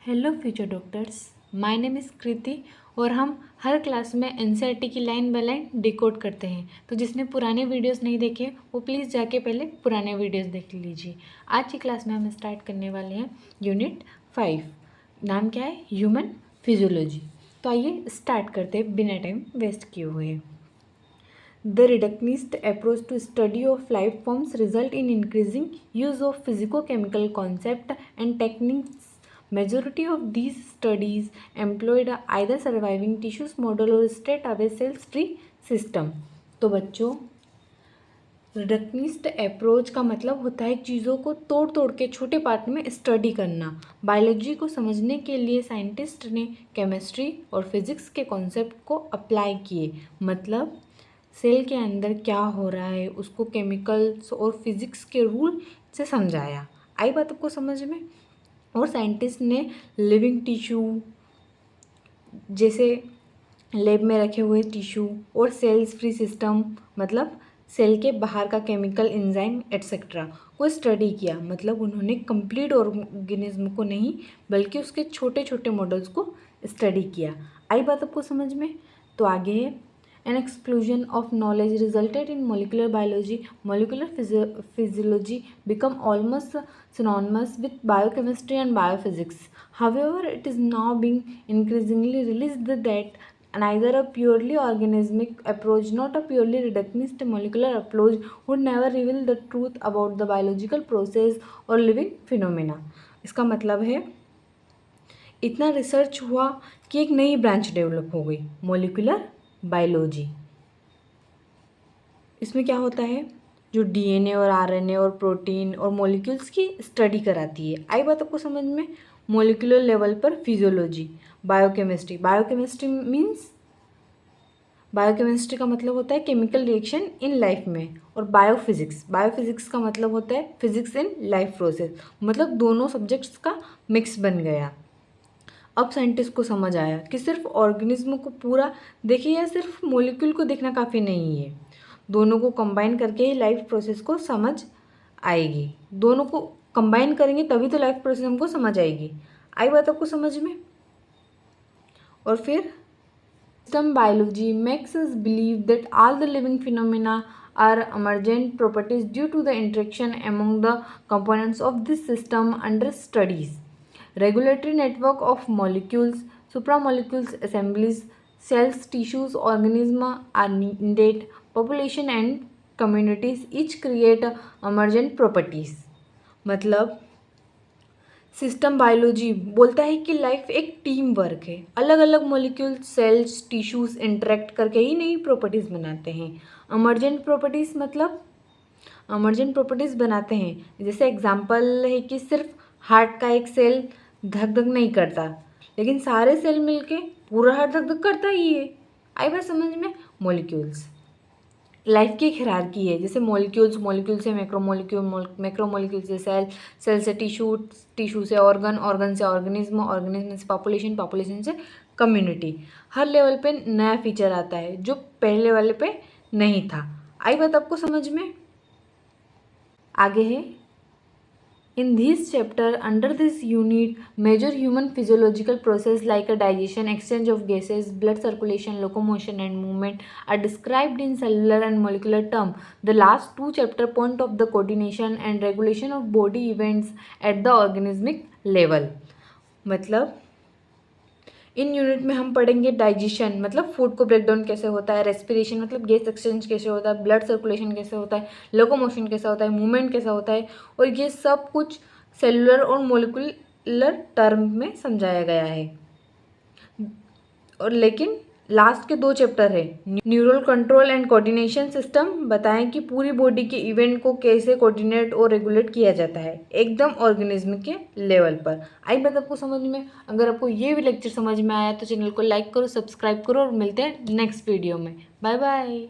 Hello future doctors, my name is Kriti और हम हर क्लास में एनसीईआरटी की लाइन बाय लाइन डिकोड करते हैं। तो जिसने पुराने वीडियोस नहीं देखे वो प्लीज़ जाके पहले पुराने वीडियोस देख लीजिए। आज की क्लास में हम स्टार्ट करने वाले हैं यूनिट 5। नाम क्या है? Human physiology. तो आइए स्टार्ट करते हैं बिना टाइम वेस्ट किए हुए। The reductionist approach to study of life forms result in increasing use of physicochemical concept and techniques. Majority of these studies employed either surviving tissues model or straight away cells free system. तो बच्चों, reductionist approach का मतलब होता है चीज़ों को तोड़ तोड़ के छोटे पार्ट में स्टडी करना। बायोलॉजी को समझने के लिए साइंटिस्ट ने केमिस्ट्री और फिजिक्स के कॉन्सेप्ट को अप्लाई किए। मतलब सेल के अंदर क्या हो रहा है उसको केमिकल्स और फिजिक्स के रूल से समझाया। आई बात आपको समझ में? और साइंटिस्ट ने लिविंग टिश्यू जैसे लैब में रखे हुए टिश्यू और सेल्स फ्री सिस्टम मतलब सेल के बाहर का केमिकल एंजाइम एट्सेट्रा को स्टडी किया। मतलब उन्होंने कंप्लीट ऑर्गेनिज्म को नहीं बल्कि उसके छोटे छोटे मॉडल्स को स्टडी किया। आई बात आपको समझ में? तो आगे है An explosion of knowledge resulted in molecular biology. Molecular physiology become almost synonymous with biochemistry and biophysics. However, it is now being increasingly realized that neither a purely organismic approach nor a purely reductionist molecular approach would never reveal the truth about the biological process or living phenomena. इसका मतलब है इतना research हुआ कि एक नई branch develop हो गई, मोलिकुलर बायोलॉजी। इसमें क्या होता है? जो डीएनए और आरएनए और प्रोटीन और मॉलिक्यूल्स की स्टडी कराती है। आई बात आपको समझ में? मॉलिक्यूलर लेवल पर physiology, biochemistry. Biochemistry means biochemistry का मतलब होता है केमिकल रिएक्शन इन लाइफ में। और बायोफिजिक्स, बायोफिजिक्स का मतलब होता है फिजिक्स इन लाइफ प्रोसेस। मतलब दोनों सब्जेक्ट्स का मिक्स बन गया। अब साइंटिस्ट को समझ आया कि सिर्फ ऑर्गेनिज्म को पूरा देखिए या सिर्फ मॉलिक्यूल को देखना काफ़ी नहीं है, दोनों को कंबाइन करके ही लाइफ प्रोसेस को समझ आएगी। दोनों को कंबाइन करेंगे तभी तो लाइफ प्रोसेस हमको समझ आएगी। आई बात आपको समझ में? और फिर system biology makes us believe that all the living phenomena are emergent properties due to the interaction among the components of this system under studies. Regulatory network of molecules, supramolecules assemblies, cells, tissues, organisms are needed. Population and communities each create emergent properties. मतलब system biology बोलता है कि life एक team work है। अलग अलग molecule, sales, tissues interact करके ही नई प्रॉपर्टीज़ बनाते हैं। एमर्जेंट प्रॉपर्टीज़ मतलब एमर्जेंट प्रॉपर्टीज़ बनाते हैं। जैसे एग्जांपल है कि सिर्फ हार्ट का एक सेल धक धक नहीं करता, लेकिन सारे सेल मिलके पूरा हार्ट धक धक करता ही है। आई बात समझ में? मॉलिक्यूल्स लाइफ की एक हायरार्की है। जैसे मॉलिक्यूल्स, मॉलिक्यूल से मैक्रोमॉलिक्यूल, मैक्रोमॉलिक्यूल से सेल, सेल से टिश्यू, टिश्यू से ऑर्गन, ऑर्गन से ऑर्गेनिज्म, ऑर्गेनिज्म से पॉपुलेशन, पॉपुलेशन से कम्युनिटी। हर लेवल पे नया फीचर आता है जो पहले वाले पे नहीं था। आई बात आपको समझ में? आगे है In this chapter, under this unit, major human physiological processes like a digestion, exchange of gases, blood circulation, locomotion, and movement are described in cellular and molecular terms. The last two chapters point of the coordination and regulation of body events at the organismic level. मतलब in unit में हम पढ़ेंगे digestion मतलब food को break down कैसे होता है, respiration मतलब गैस एक्सचेंज कैसे होता है, ब्लड सर्कुलेशन कैसे होता है, लोकोमोशन कैसा होता है, मूवमेंट कैसा होता है, और ये सब कुछ सेलुलर और मोलिकुलर टर्म में समझाया गया है। और लेकिन लास्ट के दो चैप्टर है neural control and coordination system, बताएं कि पूरी बॉडी के इवेंट को कैसे कोऑर्डिनेट और रेगुलेट किया जाता है एकदम ऑर्गेनिज्म के लेवल पर। आई बात आपको समझ में? अगर आपको ये भी लेक्चर समझ में आया तो चैनल को लाइक करो, सब्सक्राइब करो और मिलते हैं नेक्स्ट वीडियो में। Bye bye.